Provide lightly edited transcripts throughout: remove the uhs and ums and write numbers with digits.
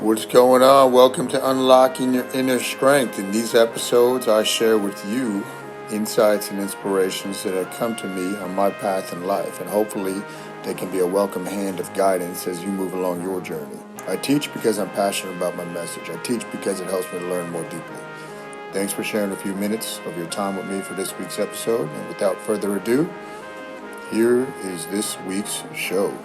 What's going on? Welcome to Unlocking Your Inner Strength. In these episodes, I share with you insights and inspirations that have come to me on my path in life, and hopefully they can be a welcome hand of guidance as you move along your journey. I teach because I'm passionate about my message. I teach because it helps me to learn more deeply. Thanks for sharing a few minutes of your time with me for this week's episode, and without further ado, here is this week's show.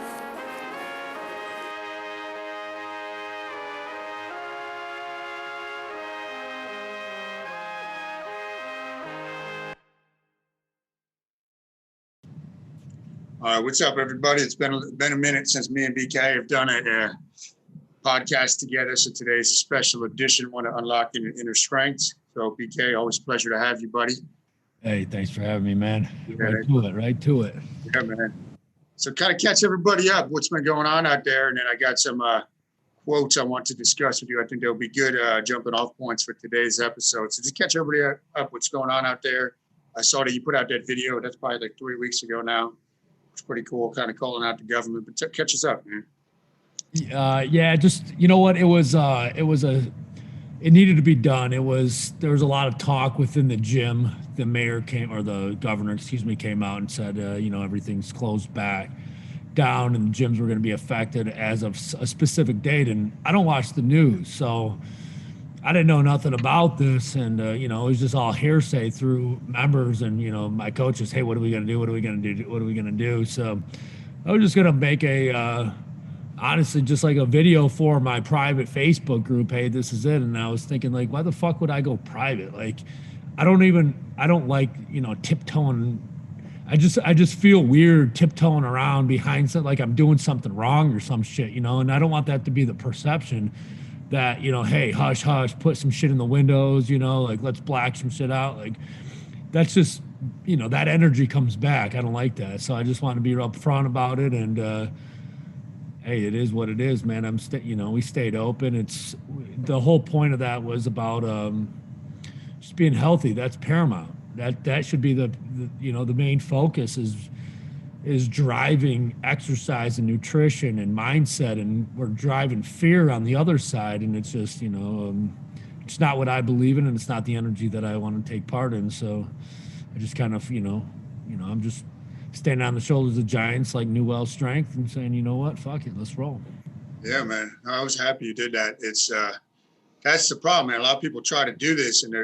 What's up, everybody? It's been a minute since me and BK have done a podcast together. So today's a special edition, one to Unlocking Your Inner Strength. So BK, always a pleasure to have you, buddy. Hey, thanks for having me, man. Yeah, right to it. Yeah, man. So kind of catch everybody up, what's been going on out there. And then I got some quotes I want to discuss with you. I think they'll be good jumping off points for today's episode. So just catch everybody up, what's going on out there. I saw that you put out that video. That's probably like 3 weeks ago now. It's pretty cool, kind of calling out the government, but catch us up, man. Yeah, just, you know what? It needed to be done. There was a lot of talk within the gym. The mayor the governor, came out and said, everything's closed back down and the gyms were going to be affected as of a specific date. And I don't watch the news, so I didn't know nothing about this, and it was just all hearsay through members and my coaches. Hey, what are we gonna do? What are we gonna do? What are we gonna do? So I was just gonna make honestly, just like a video for my private Facebook group. Hey, this is it. And I was thinking, like, why the fuck would I go private? Like, I don't like tiptoeing. I just feel weird tiptoeing around behind something, like I'm doing something wrong or some shit, and I don't want that to be the perception. That, hey, hush, put some shit in the windows, like, let's black some shit out. Like, that's just, that energy comes back. I don't like that. So I just want to be upfront about it. And, hey, it is what it is, man. We stayed open. The whole point of that was about just being healthy. That's paramount. That should be the main focus is driving exercise and nutrition and mindset, and we're driving fear on the other side, and it's just it's not what I believe in, and it's not the energy that I want to take part in. So I just kind of I'm just standing on the shoulders of giants like New Well Strength and saying, you know what, fuck it, let's roll. Yeah, man, I was happy you did that. It's that's the problem, man. A lot of people try to do this, and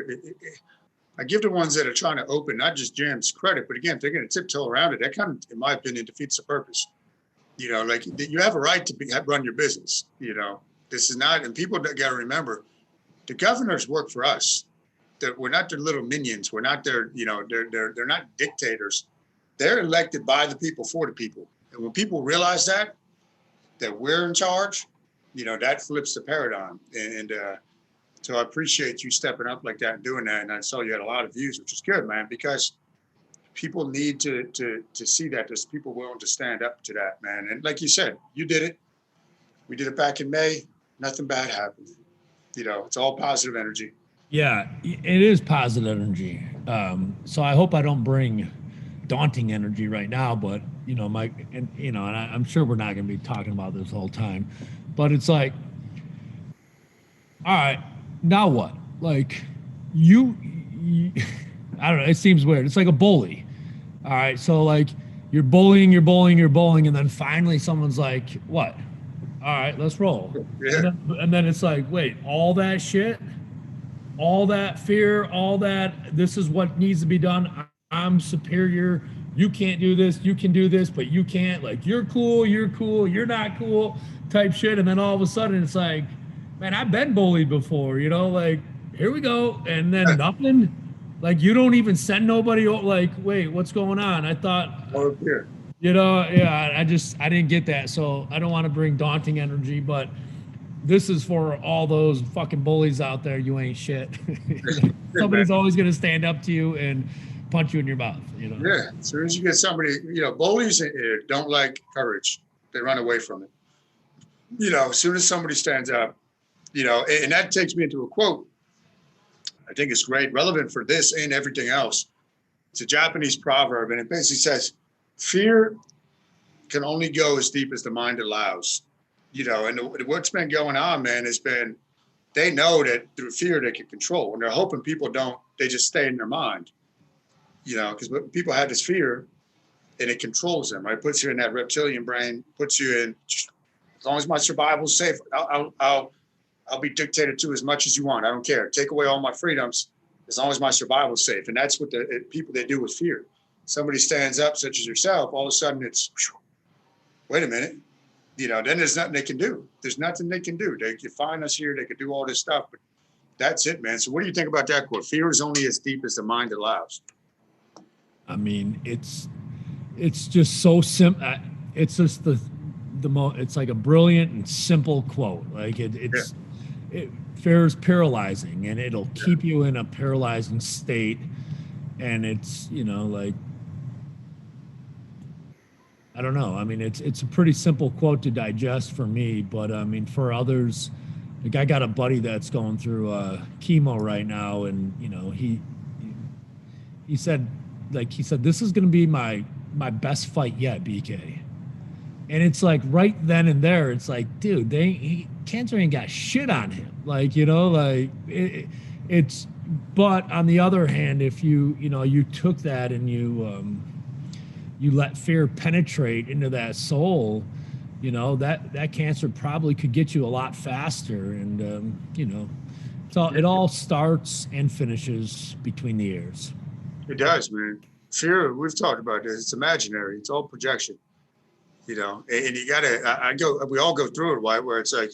I give the ones that are trying to open, not just gyms, credit, but again, if they're going to tiptoe around it, that kind of, in my opinion, defeats the purpose. Like, you have a right to run your business. This is not, and people got to remember, the governors work for us. We're not their little minions. We're not their, they're not dictators. They're elected by the people for the people. And when people realize that we're in charge, that flips the paradigm. And so I appreciate you stepping up like that and doing that. And I saw you had a lot of views, which is good, man, because people need to see that. There's people willing to stand up to that, man. And like you said, you did it. We did it back in May. Nothing bad happened. It's all positive energy. Yeah, it is positive energy. So I hope I don't bring daunting energy right now, but I'm sure we're not going to be talking about this the whole time, but it's like, all right, now what? Like, you I don't know, it seems weird. It's like a bully. All right, so like you're bullying, and then finally someone's like, what? All right, let's roll. Yeah. And then it's like, wait, all that shit, all that fear, all that, this is what needs to be done. I'm superior. You can't do this. You can do this, but you can't. Like, you're cool, you're not cool type shit. And then all of a sudden it's like, man, I've been bullied before, like, here we go. And then nothing, like, you don't even send nobody, like, wait, what's going on? I thought, I didn't get that. So I don't want to bring daunting energy, but this is for all those fucking bullies out there. You ain't shit. Somebody's always going to stand up to you and punch you in your mouth. Yeah. As soon as you get somebody, bullies don't like courage. They run away from it. As soon as somebody stands up, and that takes me into a quote. I think it's great, relevant for this and everything else. It's a Japanese proverb, and it basically says, fear can only go as deep as the mind allows. And what's been going on, man, has been, they know that through fear they can control, and they're hoping people don't, they just stay in their mind, because people have this fear and it controls them, right? Puts you in that reptilian brain, puts you in, as long as my survival's safe, I'll be dictated to as much as you want. I don't care. Take away all my freedoms as long as my survival's safe. And that's what the people, they do with fear. Somebody stands up, such as yourself, all of a sudden it's, wait a minute, then there's nothing they can do. There's nothing they can do. They can find us here. They can do all this stuff, but that's it, man. So what do you think about that quote? Fear is only as deep as the mind allows. I mean, it's just so simple. It's just it's like a brilliant and simple quote. Like fear is paralyzing, and it'll keep you in a paralyzing state. And it's, like, I don't know. I mean, it's a pretty simple quote to digest for me, but I mean, for others, like, I got a buddy that's going through chemo right now, and he said, this is going to be my best fight yet, BK. And it's like right then and there, it's like, dude, cancer ain't got shit on him. Like, it's, but on the other hand, if you took that and you let fear penetrate into that soul, that cancer probably could get you a lot faster. And, it all starts and finishes between the ears. It does, man. Fear, we've talked about this. It's imaginary. It's all projection, and you gotta, we all go through it, right? Where it's like,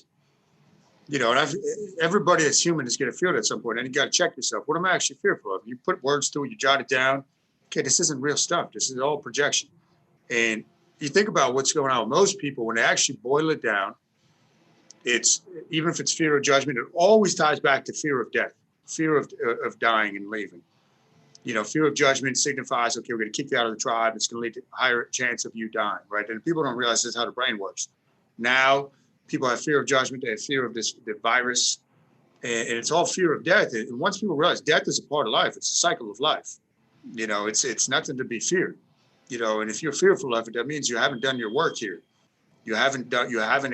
and everybody that's human is going to feel it at some point, and you got to check yourself. What am I actually fearful of? You put words to it, you jot it down. Okay, this isn't real stuff. This is all projection. And you think about what's going on with most people, when they actually boil it down, it's, even if it's fear of judgment, it always ties back to fear of death, fear of dying and leaving. Fear of judgment signifies, okay, we're going to kick you out of the tribe. It's going to lead to a higher chance of you dying, right? And people don't realize this is how the brain works. Now, people have fear of judgment. They have fear of the virus, and it's all fear of death. And once people realize death is a part of life, it's a cycle of life. It's nothing to be feared. And if you're fearful of it, that means you haven't done your work here. You haven't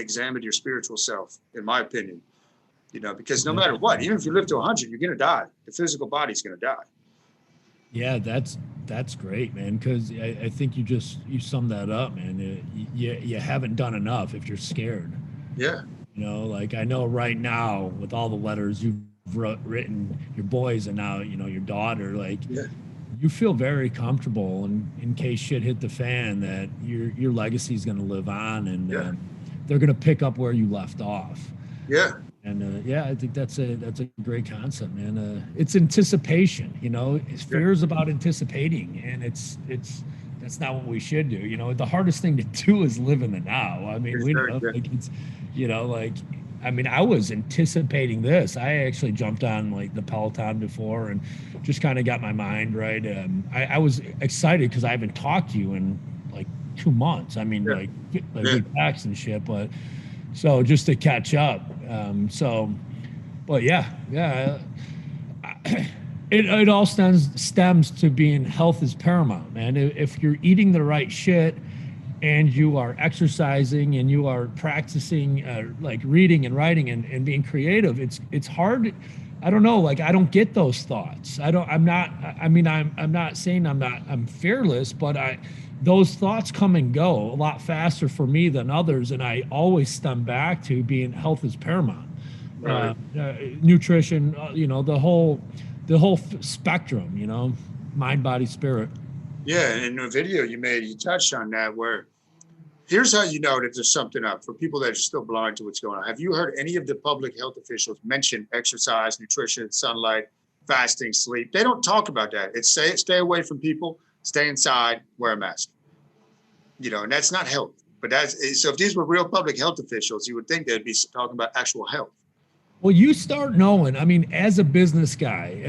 examined your spiritual self, in my opinion. Because no matter what, even if you live to 100, you're going to die. The physical body's going to die. Yeah, that's great, man. Because I think you summed that up, man. You haven't done enough if you're scared. Yeah. Like, I know right now with all the letters you've written, your boys, and now your daughter, like, you feel very comfortable, and in case shit hit the fan, that your legacy is going to live on, and they're going to pick up where you left off. Yeah. And I think that's a great concept, man. It's anticipation, fear is about anticipating, and that's not what we should do. The hardest thing to do is live in the now. I mean, I was anticipating this. I actually jumped on like the Peloton before and just kind of got my mind right. I was excited because I haven't talked to you in like 2 months. I mean, we text and shit, but so just to catch up. It all stems to being health is paramount, man. If you're eating the right shit and you are exercising and you are practicing like reading and writing and being creative, it's hard. I don't know, like, I don't get those thoughts. I'm not saying I'm fearless, but those thoughts come and go a lot faster for me than others. And I always stem back to being health is paramount. Right. Nutrition, the whole spectrum, mind, body, spirit. Yeah. And in the video you made, you touched on that, where here's how you know that there's something up for people that are still blind to what's going on. Have you heard any of the public health officials mention exercise, nutrition, sunlight, fasting, sleep? They don't talk about that. It's stay away from people, stay inside, wear a mask. And that's not health. But so if these were real public health officials, you would think they'd be talking about actual health. Well, you start knowing, as a business guy,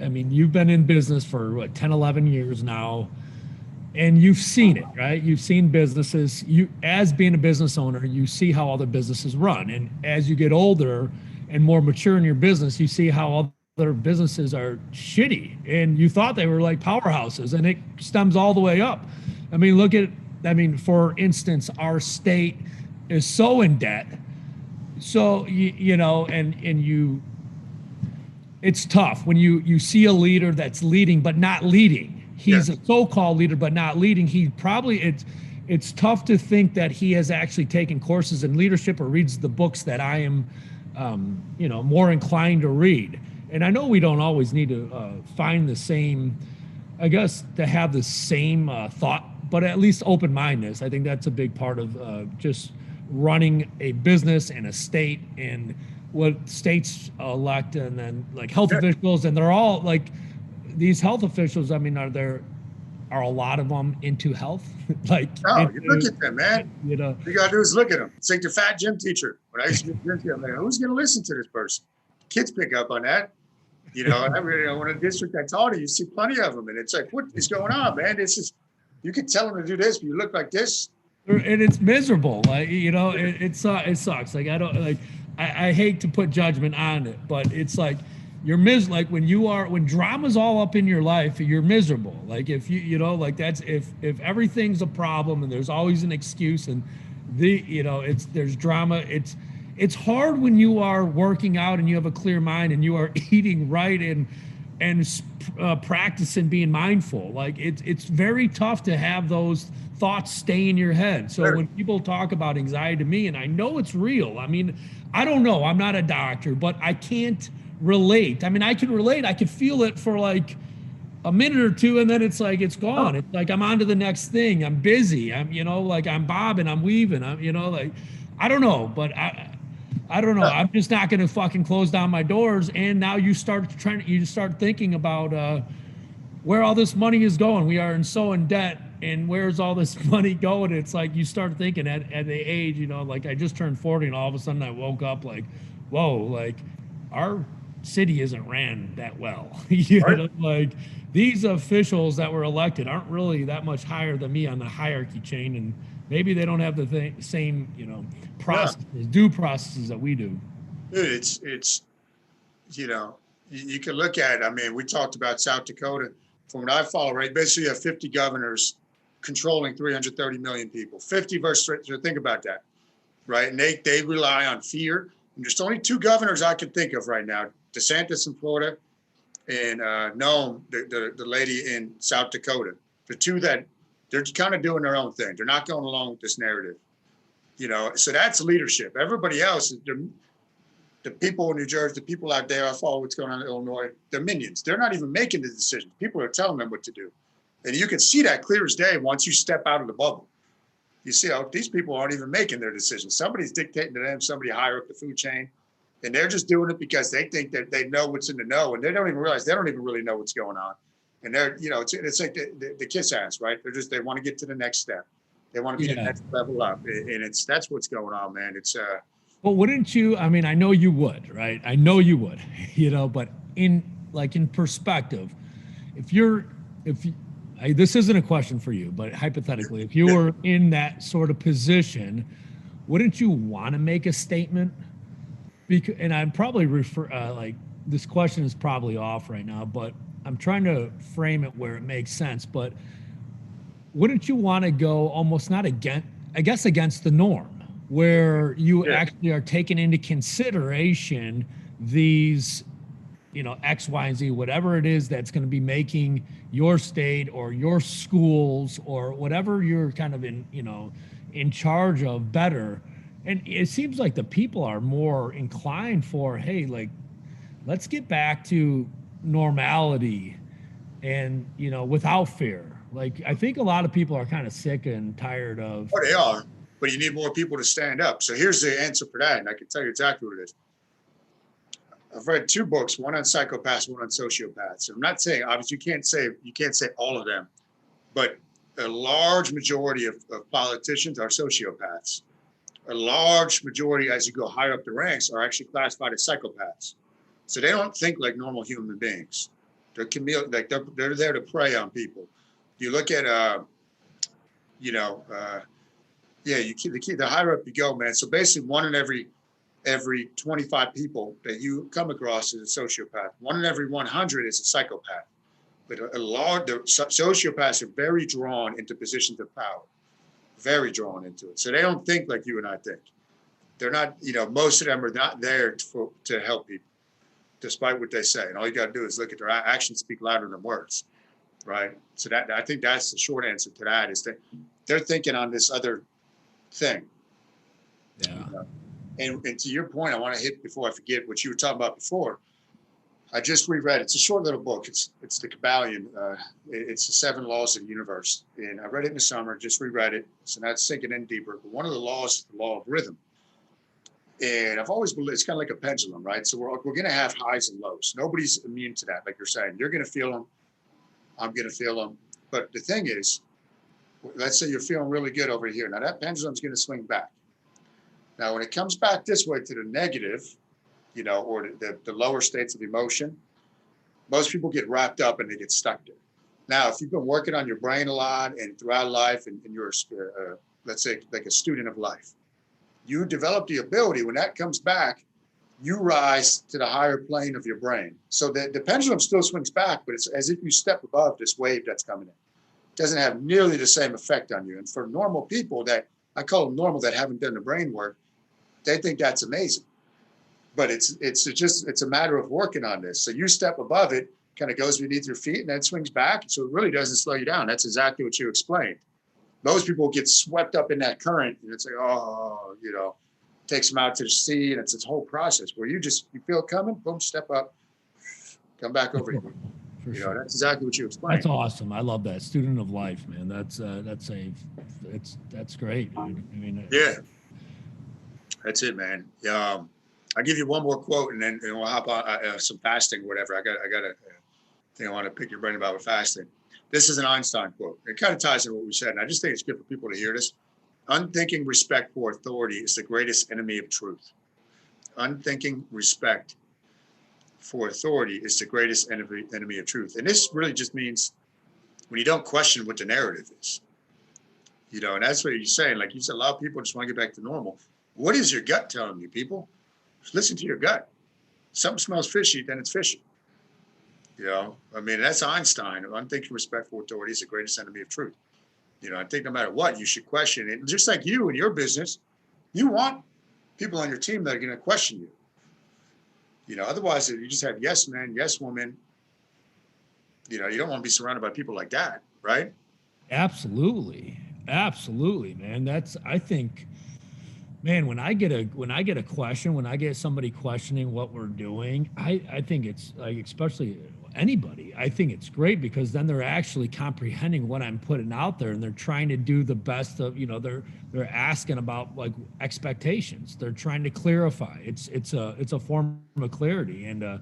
you've been in business for 10, 11 years now, and you've seen it, right? You've seen businesses, as being a business owner, you see how other businesses run. And as you get older and more mature in your business, you see how other businesses are shitty. And you thought they were like powerhouses, and it stems all the way up. For instance, our state is so in debt. So you know, and you, it's tough when you see a leader that's leading but not leading. He's Yes. a so-called leader but not leading. He probably it's tough to think that he has actually taken courses in leadership or reads the books that I am, you know, more inclined to read. And I know we don't always need to find the same, I guess, to have the same thought, but at least open-mindedness. I think that's a big part of just running a business and a state and what states elect, and then like health Yeah. officials, and they're all like these health officials. I mean, are a lot of them into health? Like, No, you look at them, man. you know, All you gotta do is look at them. It's like the fat gym teacher. When I used to be a gym teacher, I'm like, who's gonna listen to this person? Kids pick up on that. You know, I mean, when a district I taught you see plenty of them, and it's like, what is going on, man? This is, you can tell them to do this, but you look like this. and it's miserable. Like, you know, it sucks. Like, I don't like. I hate to put judgment on it, but it's like like when drama's all up in your life, you're miserable. Like if you know, like that's if everything's a problem and there's always an excuse, and you know, there's drama. It's hard when you are working out and you have a clear mind and you are eating right and practicing being mindful. Like it's very tough to have those thoughts stay in your head. So Sure. when people talk about anxiety to me, and I know it's real. I mean, I don't know. I'm not a doctor, but I can't relate. I mean, I can relate. I could feel it for like a minute or two, and then it's like it's gone. It's like I'm on to the next thing. I'm busy. I'm, you know, like I'm bobbing, I'm weaving. I'm, you know, like I don't know, but I don't know. I'm just not going to fucking close down my doors. And now you start thinking about where all this money is going. We are so in debt, and where's all this money going? It's like you start thinking at the age, you know, like I just turned 40, and all of a sudden I woke up like, whoa, like our city isn't ran that well. You Right. know, like these officials that were elected aren't really that much higher than me on the hierarchy chain, and maybe they don't have the same, you know, Yeah. due processes that we do. Dude, it's you know, you can look at it. I mean, we talked about South Dakota. From what I follow, right? Basically, you have 50 governors controlling 330 million people. 50 versus, so think about that, right? And they rely on fear. And there's only two governors I can think of right now: DeSantis in Florida, and Noem, the lady in South Dakota. The two that they're kind of doing their own thing. They're not going along with this narrative, you know. So that's leadership. Everybody else, the people in New Jersey, the people out there, I follow what's going on in Illinois, they're minions. They're not even making the decisions. People are telling them what to do. And you can see that clear as day once you step out of the bubble. You see how these people aren't even making their decisions. Somebody's dictating to them, somebody higher up the food chain, and they're just doing it because they think that they know what's in the know, and they don't even realize they don't even really know what's going on. And they're, you know, it's like the kiss ass, right? They want to get to the next step. They want to be the next level up. And that's what's going on, man. It's, But wouldn't you? I mean, I know you would, right? I know you would, you know, but in perspective, if this isn't a question for you, but hypothetically, if you were in that sort of position, wouldn't you want to make a statement? Because, and I'm probably like this question is probably off right now, but I'm trying to frame it where it makes sense. But wouldn't you want to go almost not against, I guess, against the norm, where you actually are taking into consideration these, you know, X, Y, and Z, whatever it is that's going to be making your state or your schools or whatever you're kind of in, you know, in charge of better. And it seems like the people are more inclined for, hey, like, let's get back to normality and, you know, without fear. Like, I think a lot of people are kind of sick and tired of. oh, they are, but you need more people to stand up. So here's the answer for that. And I can tell you exactly what it is. I've read two books, one on psychopaths, one on sociopaths. I'm not saying, obviously, you can't say all of them, but a large majority of politicians are sociopaths. A large majority, as you go higher up the ranks, are actually classified as psychopaths. So they don't think like normal human beings. They're like they're there to prey on people. You look at, you know, the higher up you go, man. So basically, one in every 25 people that you come across is a sociopath. One in every 100 is a psychopath. But the sociopaths are very drawn into positions of power. very drawn into it. So they don't think like you and I think. They're not, most of them are not there to help people, despite what they say. And all you got to do is look at their actions speak louder than words, right? So that, I think that's the short answer to that, is that they're thinking on this other thing. Yeah. And to your point, I want to hit, before I forget, what you were talking about before. I just reread. It's a short little book. It's the Kabbalion. It's the 7 Laws of the Universe. And I read it in the summer, just reread it. So that's sinking in deeper. But one of the laws is the law of rhythm. And I've always believed it's kind of like a pendulum, right? So we're going to have highs and lows. Nobody's immune to that. Like you're saying, you're going to feel them. I'm going to feel them. But the thing is, let's say you're feeling really good over here. Now that pendulum's going to swing back. Now, when it comes back this way to the negative, or the lower states of emotion, most people get wrapped up and they get stuck there. Now, if you've been working on your brain a lot and throughout life, and you're, let's say, like a student of life, you develop the ability, when that comes back, you rise to the higher plane of your brain. So the pendulum still swings back, but it's as if you step above this wave that's coming in. It doesn't have nearly the same effect on you. And for normal people, that I call them normal, that haven't done the brain work, they think that's amazing. But it's a matter of working on this. So you step above it, kind of goes beneath your feet, and then swings back. So it really doesn't slow you down. That's exactly what you explained. Most people get swept up in that current, and it's like, takes them out to the sea, and it's this whole process where you feel it coming, boom, step up, come back over here. For sure. That's exactly what you explained. That's awesome. I love that. Student of life, man. That's great, dude. I mean, yeah, that's it, man. I'll give you one more quote, and then we'll hop on some fasting, whatever. I got a thing I want to pick your brain about with fasting. This is an Einstein quote. It kind of ties into what we said, and I just think it's good for people to hear this. Unthinking respect for authority is the greatest enemy of truth. Unthinking respect for authority is the greatest enemy of truth. And this really just means when you don't question what the narrative is. And that's what you're saying. Like you said, a lot of people just want to get back to normal. What is your gut telling you, people? Just listen to your gut. Something smells fishy, then it's fishy. That's Einstein. Unthinking respect for authority is the greatest enemy of truth. I think no matter what, you should question it. And just like you in your business, you want people on your team that are going to question you. Otherwise, if you just have yes men, yes woman, you don't want to be surrounded by people like that, right? Absolutely, man. I think, man, when I get a question, when I get somebody questioning what we're doing, I think it's like, especially anybody, I think it's great, because then they're actually comprehending what I'm putting out there, and they're trying to do the best of, they're asking about like expectations. They're trying to clarify. It's a form of clarity. And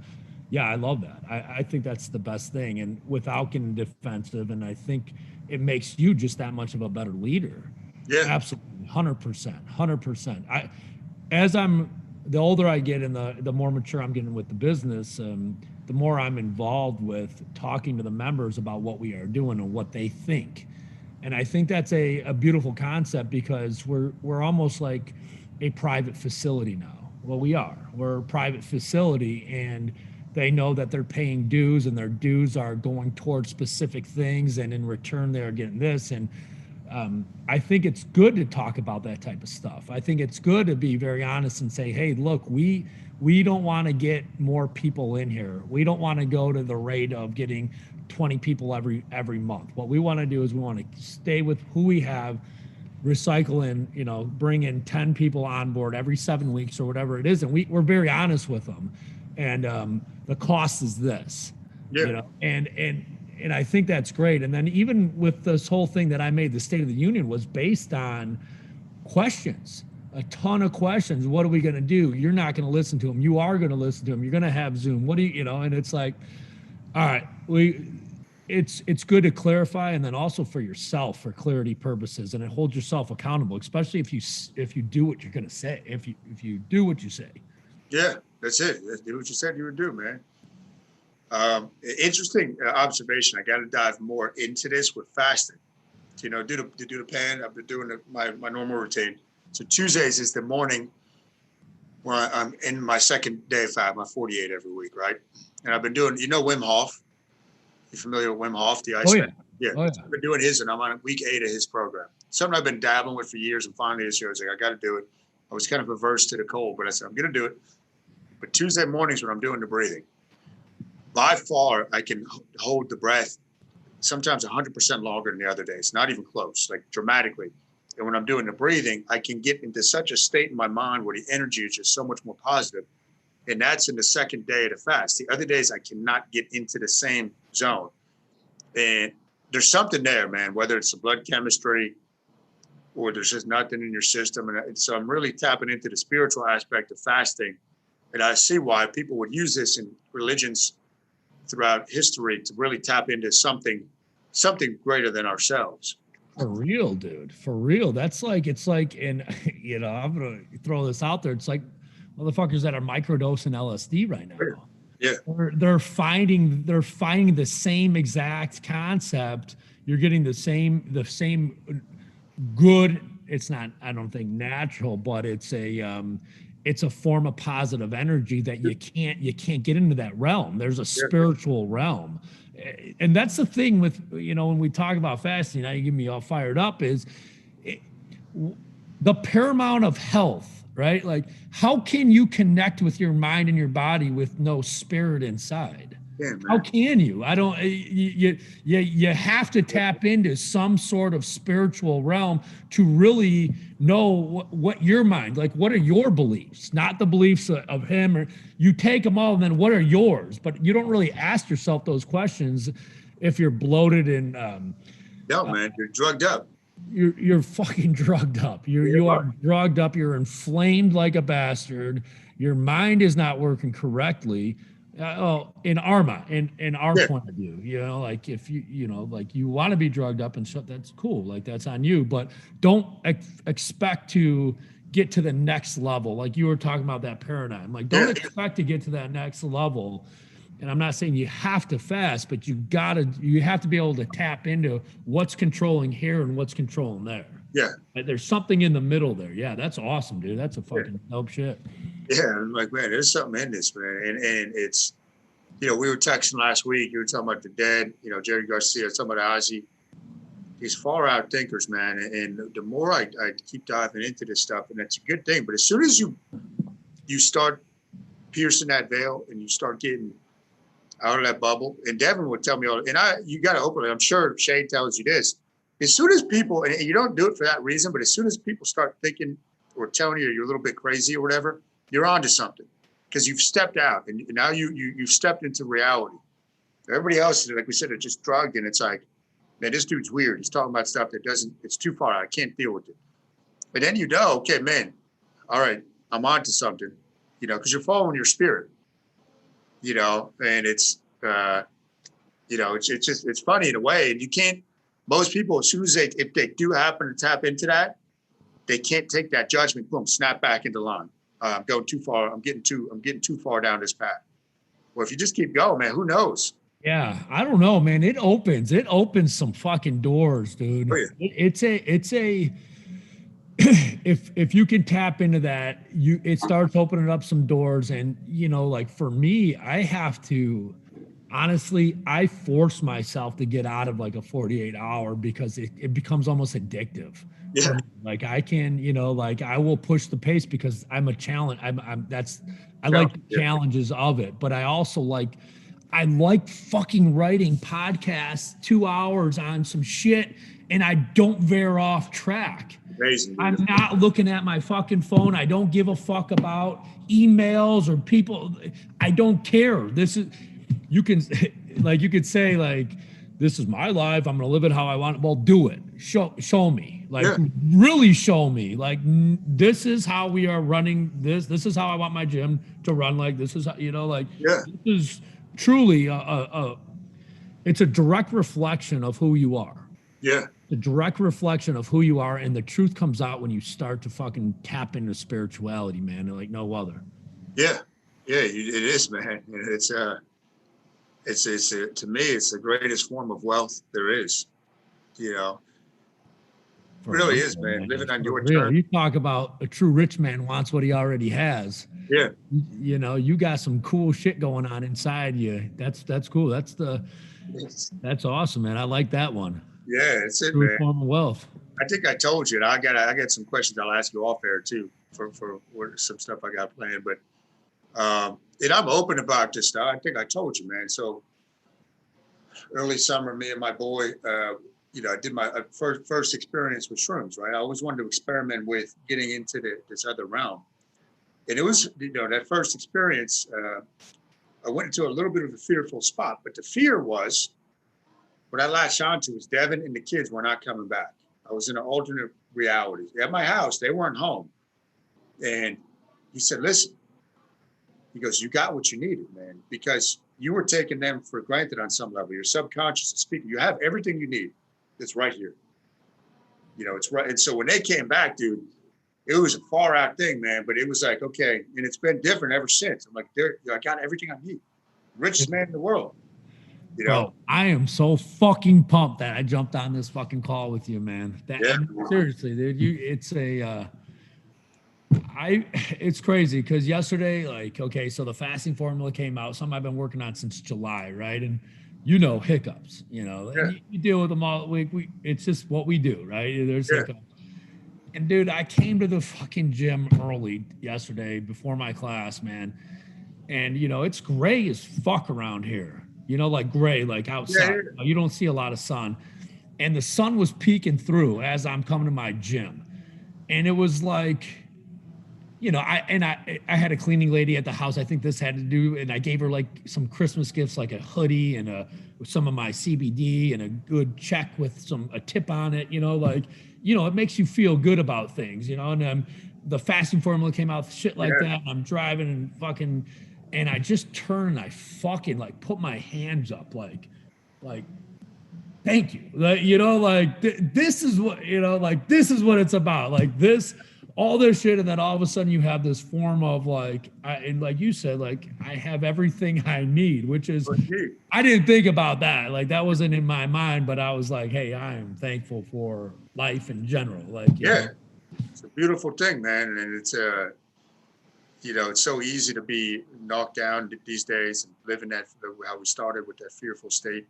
yeah, I love that. I think that's the best thing, and without getting defensive. And I think it makes you just that much of a better leader. Yeah, absolutely. 100%. The older I get and the more mature I'm getting with the business, the more I'm involved with talking to the members about what we are doing and what they think. And I think that's a beautiful concept, because we're almost like a private facility now. Well, we are. We're a private facility, and they know that they're paying dues, and their dues are going towards specific things, and in return they're getting this. And I think it's good to talk about that type of stuff. I think it's good to be very honest and say, hey, look, we don't want to get more people in here. We don't want to go to the rate of getting 20 people every month. What we want to do is we want to stay with who we have, recycle and, bring in 10 people on board every 7 weeks or whatever it is. And we're very honest with them. And the cost is this, and I think that's great. And then even with this whole thing that I made, the State of the Union was based on questions, a ton of questions. What are we going to do? You're not going to listen to them. You are going to listen to them. You're going to have Zoom. What do you, and it's like, all right, it's good to clarify. And then also for yourself, for clarity purposes, and it holds yourself accountable, especially if you do what you're going to say, if you do what you say. Yeah, that's it. Do what you said you would do, man. Interesting observation. I got to dive more into this with fasting. Due to the pan, I've been doing my normal routine. So Tuesdays is the morning where I'm in my second day of fast, my 48 every week, right? And I've been doing, Wim Hof. You familiar with Wim Hof, the Oh, Iceman? yeah. Yeah. Oh, yeah. I've been doing his, and I'm on week 8 of his program. Something I've been dabbling with for years, and finally this year I was like, I got to do it. I was kind of averse to the cold, but I said, I'm going to do it. But Tuesday mornings when I'm doing the breathing, by far, I can hold the breath sometimes 100% longer than the other days, not even close, like dramatically. And when I'm doing the breathing, I can get into such a state in my mind where the energy is just so much more positive. And that's in the second day of the fast. The other days, I cannot get into the same zone. And there's something there, man, whether it's the blood chemistry or there's just nothing in your system. And so I'm really tapping into the spiritual aspect of fasting. And I see why people would use this in religions throughout history to really tap into something greater than ourselves. For real, dude. For real. That's like, it's like, and you know, I'm gonna throw this out there. It's like motherfuckers that are microdosing LSD right now. Yeah. They're finding the same exact concept. You're getting the same good. It's not, I don't think natural, but it's a form of positive energy that you can't get into that realm. There's a spiritual realm. And that's the thing with, you know, when we talk about fasting, now you get me all fired up, is the paramount of health, right? Like, how can you connect with your mind and your body with no spirit inside? Yeah, man. How can you? I don't. You have to tap into some sort of spiritual realm to really know what your mind, like, what are your beliefs, not the beliefs of him. Or you take them all, and then what are yours? But you don't really ask yourself those questions if you're bloated and no, man, you're drugged up. You're fucking drugged up. You are drugged up. You're inflamed like a bastard. Your mind is not working correctly. In our point of view, you know, like if you know, like you want to be drugged up and stuff, that's cool. Like that's on you, but don't expect to get to the next level. Like you were talking about that paradigm, like don't expect to get to that next level. And I'm not saying you have to fast, but you have to be able to tap into what's controlling here and what's controlling there. Yeah. Like there's something in the middle there. Yeah. That's awesome, dude. That's a fucking dope shit. Yeah, I'm like, man, there's something in this, man. And it's, you know, we were texting last week. You were talking about the dead, you know, Jerry Garcia, talking about Ozzy. These far out thinkers, man. And the more I keep diving into this stuff, and that's a good thing. But as soon as you start piercing that veil and you start getting out of that bubble, and Devin would tell me all, and you got to open it. I'm sure Shane tells you this. As soon as people, and you don't do it for that reason, but as soon as people start thinking or telling you you're a little bit crazy or whatever, you're onto something because you've stepped out and now you've stepped into reality. Everybody else, like we said, are just drugged, and it's like, man, this dude's weird. He's talking about stuff that it's too far out. I can't deal with it. But then you know, okay, man, all right, I'm onto something, you know, because you're following your spirit, you know, and it's, you know, it's funny in a way, and you can't. Most people, as soon as if they do happen to tap into that, they can't take that judgment. Boom, snap back into line. I'm going too far. I'm getting too far down this path. Well, if you just keep going, man, who knows? Yeah, I don't know, man. It opens some fucking doors, dude. Oh, yeah. It's a if you can tap into that, it starts opening up some doors. And you know, like for me, I have to honestly, I force myself to get out of like a 48-hour because it becomes almost addictive. Yeah. Like I can, you know, like I will push the pace because I'm a challenge. I like the challenges of it, but I also I like fucking writing podcasts 2 hours on some shit and I don't veer off track. Amazing. I'm not looking at my fucking phone. I don't give a fuck about emails or people. I don't care. You could say like, this is my life. I'm going to live it how I want it. Well, do it. Show me. Really show me. Like, this is how we are running this. This is how I want my gym to run. Like, this is how, you know, like, this is truly it's a direct reflection of who you are. Yeah. The direct reflection of who you are. And the truth comes out when you start to fucking tap into spirituality, man. Like no other. Yeah. Yeah. It is, man. It's to me, it's the greatest form of wealth there is, you know. Really is, man. Living on your real. terms. You talk about a true rich man wants what he already has. Yeah. You know, you got some cool shit going on inside you. That's cool. That's awesome, man. I like that one. Yeah, it's it, True man. form of wealth. I think I told you. I got some questions I'll ask you off air too for some stuff I got planned. But and I'm open about this stuff. I think I told you, man. So early summer, me and my boy, I did my first experience with shrooms. Right, I always wanted to experiment with getting into this other realm, and it was that first experience. I went into a little bit of a fearful spot, but the fear was what I latched onto was Devin and the kids were not coming back. I was in an alternate reality. At my house, they weren't home. And he said, listen, he goes, you got what you needed, man, because you were taking them for granted on some level. Your subconscious is speaking. You have everything you need. It's right here. It's right. And so when they came back, dude, it was a far out thing, man. But it was like, okay. And it's been different ever since. I'm like, I got everything I need. Richest man in the world. Bro, I am so fucking pumped that I jumped on this fucking call with you, man. Seriously, dude, it's crazy because yesterday, so the fasting formula came out, something I've been working on since July, right? And hiccups, and you deal with them all week. It's just what we do, right? There's hiccups. And dude, I came to the fucking gym early yesterday before my class, man. And it's gray as fuck around here. Like gray, like outside. Yeah. You don't see a lot of sun. And the sun was peeking through as I'm coming to my gym. And it was like, I had a cleaning lady at the house. I think this had to do, and I gave her like some Christmas gifts, like a hoodie and some of my CBD and a good check with a tip on it, it makes you feel good about things, and the fasting formula came out, shit like that. I'm driving and fucking, and I just turned and I fucking like put my hands up, like, thank you. This is what, this is what it's about. Like this, all this shit. And then all of a sudden you have this form of and like you said, like I have everything I need, which is, I didn't think about that. Like that wasn't in my mind, but I was like, hey, I am thankful for life in general. It's a beautiful thing, man. And it's, it's so easy to be knocked down these days and living how we started with that fearful state.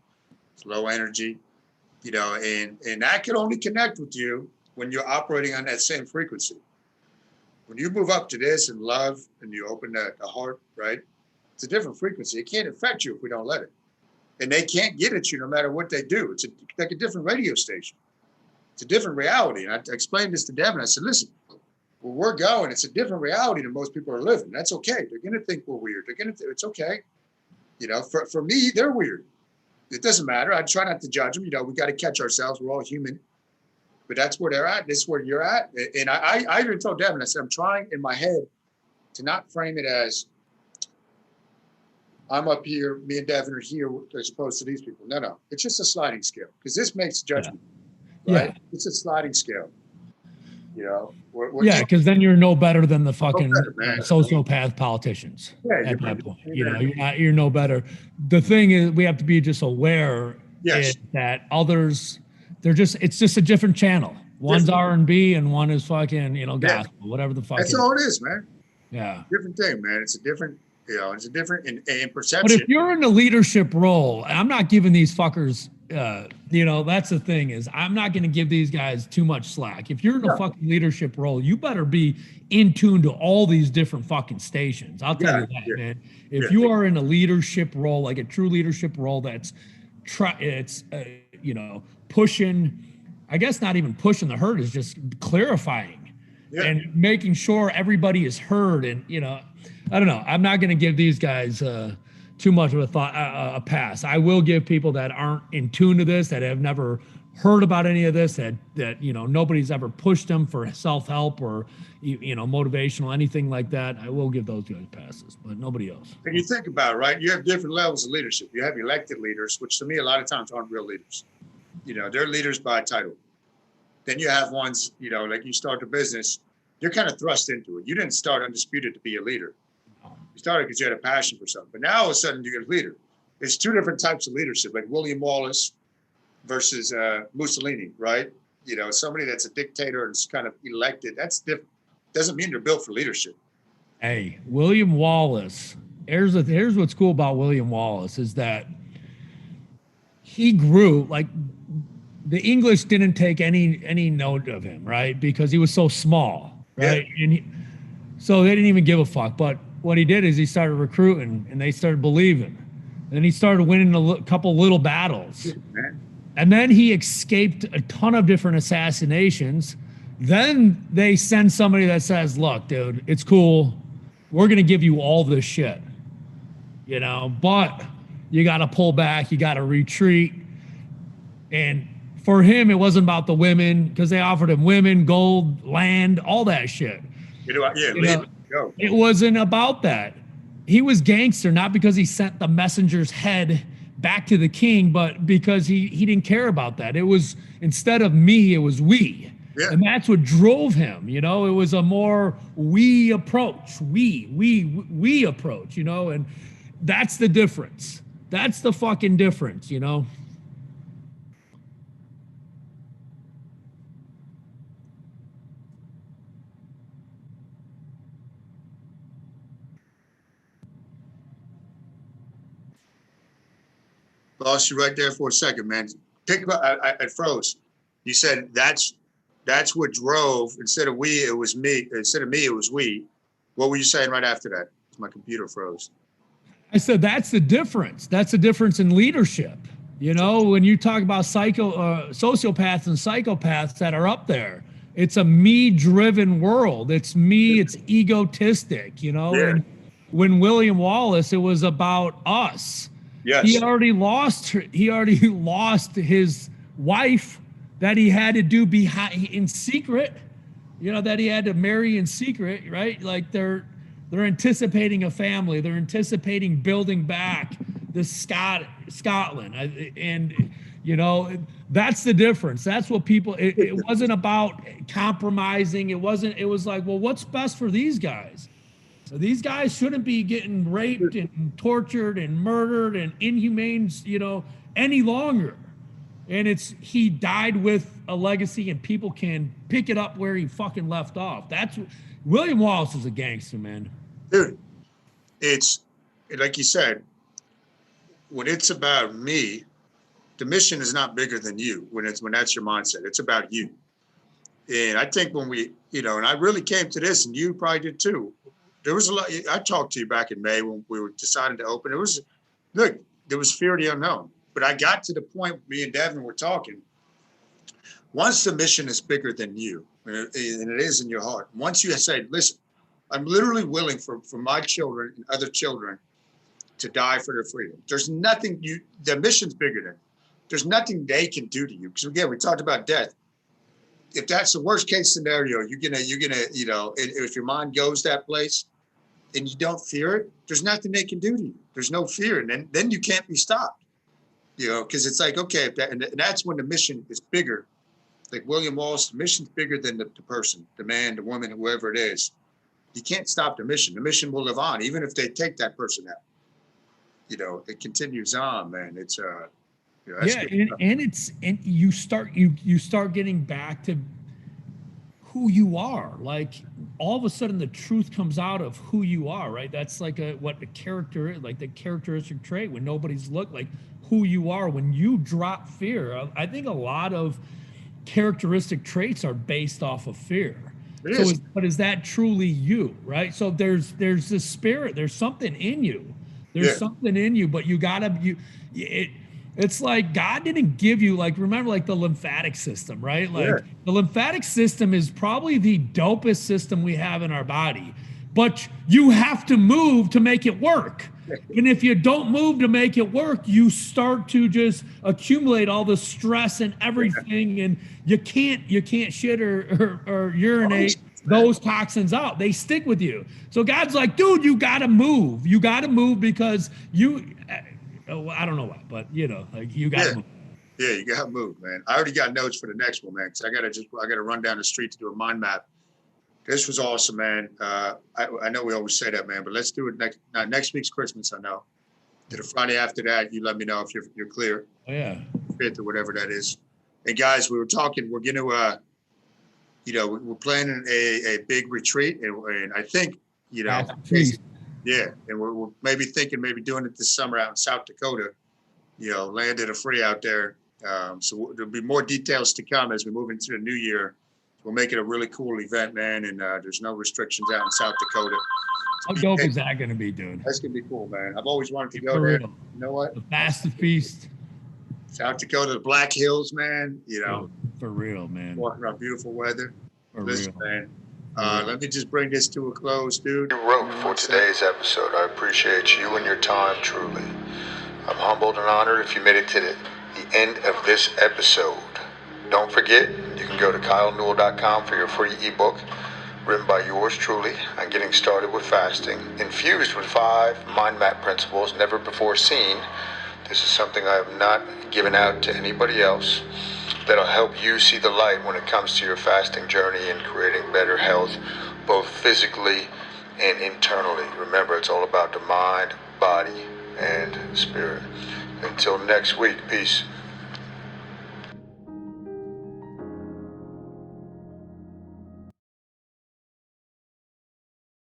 It's low energy, and that can only connect with you when you're operating on that same frequency. When you move up to this and love and you open the heart, right? It's a different frequency. It can't affect you if we don't let it. And they can't get at you no matter what they do. It's like a different radio station. It's a different reality. And I explained this to Devin. I said, listen, where we're going, it's a different reality than most people are living. That's okay. They're going to think we're weird. It's okay. For me, they're weird. It doesn't matter. I try not to judge them. We got to catch ourselves. We're all human. But that's where they're at. This is where you're at. And I even told Devin, I said, I'm trying in my head to not frame it as I'm up here, me and Devin are here as opposed to these people. No. It's just a sliding scale because this makes judgment. Yeah. Right? Yeah. It's a sliding scale. Because then you're no better than the fucking sociopath politicians at that point. You're no better. The thing is, we have to be just aware that others, it's just a different channel. One's R&B and one is fucking, gospel, whatever the fuck. That's all it is, man. Yeah. Different thing, man. It's a different, in perception. But if you're in a leadership role, I'm not giving these fuckers, that's the thing is I'm not going to give these guys too much slack. If you're in a fucking leadership role, you better be in tune to all these different fucking stations. I'll tell you that, man. If you are in a leadership role, like a true leadership role, that's pushing, I guess not even pushing the herd, is just clarifying and making sure everybody is heard. And, I don't know. I'm not going to give these guys too much of a pass. I will give people that aren't in tune to this, that have never heard about any of this, that nobody's ever pushed them for self-help or, motivational, anything like that. I will give those guys passes, but nobody else. And you think about it, right? You have different levels of leadership. You have elected leaders, which to me, a lot of times aren't real leaders. They're leaders by title. Then you have ones, like you start a business, you're kind of thrust into it. You didn't start Undisputed to be a leader. You started because you had a passion for something. But now all of a sudden you're a leader. It's two different types of leadership, like William Wallace versus Mussolini, right? somebody that's a dictator and is kind of elected, that's different. Doesn't mean they're built for leadership. Hey, William Wallace. Here's what's cool about William Wallace is that he grew like the English didn't take any note of him, right? Because he was so small, right? Yeah. And so they didn't even give a fuck. But what he did is he started recruiting, and they started believing. And he started winning a couple little battles. Yeah, and then he escaped a ton of different assassinations. Then they send somebody that says, look, dude, it's cool. We're going to give you all this shit, but you got to pull back. You got to retreat. And for him, it wasn't about the women because they offered him women, gold, land, all that shit. It wasn't about that. He was gangster, not because he sent the messenger's head back to the king, but because he didn't care about that. It was, instead of me, it was we. Yeah. And that's what drove him, It was a more we approach, we approach, and that's the difference. That's the fucking difference, Lost you right there for a second, man. Think about, I froze. You said that's what drove, instead of we, it was me. Instead of me, it was we. What were you saying right after that? My computer froze. I said, that's the difference. That's the difference in leadership. When you talk about sociopaths and psychopaths that are up there, it's a me-driven world. It's me. It's egotistic, Yeah. And when William Wallace, it was about us. Yes. He already lost his wife that he had to do in secret, that he had to marry in secret, right? Like they're anticipating a family. They're anticipating building back the Scotland. That's the difference. That's what people, it wasn't about compromising. It was like, well, what's best for these guys? So these guys shouldn't be getting raped and tortured and murdered and inhumane, any longer. And he died with a legacy, and people can pick it up where he fucking left off. William Wallace is a gangster, man. Dude, it's like you said, when it's about me, the mission is not bigger than you. When that's your mindset, it's about you. And I think when we, and I really came to this, and you probably did too. There was a lot. I talked to you back in May when we were deciding to open. There was fear of the unknown. But I got to the point, me and Devin were talking, once the mission is bigger than you, and it is in your heart, once you say, listen, I'm literally willing for my children and other children to die for their freedom. There's nothing the mission's bigger than. There's nothing they can do to you. Because again, we talked about death. If that's the worst case scenario, you're gonna, if your mind goes that place and you don't fear it, there's nothing they can do to you. There's no fear. And then you can't be stopped, because it's like, okay, and that's when the mission is bigger. Like William Wallace, the mission's bigger than the person, the man, the woman, whoever it is. You can't stop the mission. The mission will live on, even if they take that person out. It continues on, man. It's and you start getting back to who you are. Like all of a sudden the truth comes out of who you are, right? That's like what the character is, like the characteristic trait when nobody's looked, like who you are when you drop fear. I think a lot of characteristic traits are based off of fear. But is that truly you, right? So there's this spirit, there's something in you. There's something in you, but it's like God didn't give you, like, remember, like the lymphatic system, right? Like the lymphatic system is probably the dopest system we have in our body, but you have to move to make it work. And if you don't move to make it work, you start to just accumulate all the stress and everything, and you can't shit or urinate those toxins out. They stick with you. So God's like, dude, you got to move. You got to move because I don't know what, but like you got to move. Yeah, you got to move, man. I already got notes for the next one, man, because I got to run down the street to do a mind map. This was awesome, man. I know we always say that, man, but let's do it next week's Christmas. I know. The Friday after that, you let me know if you're clear. Oh, yeah. 5th or whatever that is. And guys, we were talking, we're going to, we're planning a big retreat, and I think, yeah, and we're maybe thinking maybe doing it this summer out in South Dakota, landed a free out there. So there'll be more details to come as we move into the new year. We'll make it a really cool event, man, and there's no restrictions out in South Dakota. How dope is that going to be, dude? That's going to be cool, man. I've always wanted to go there. Real. You know what? The Fast to Feast. South Dakota, the Black Hills, man. For real, man. Walking around beautiful weather. Listen, real. man. Let me just bring this to a close, dude. You wrote for today's episode. I appreciate you and your time, truly. I'm humbled and honored if you made it to the end of this episode. Don't forget, you can go to kylenewell.com for your free ebook written by yours truly on getting started with fasting, infused with 5 mind map principles never before seen. This is something I have not given out to anybody else that'll help you see the light when it comes to your fasting journey and creating better health, both physically and internally. Remember, it's all about the mind, body, and spirit. Until next week, peace.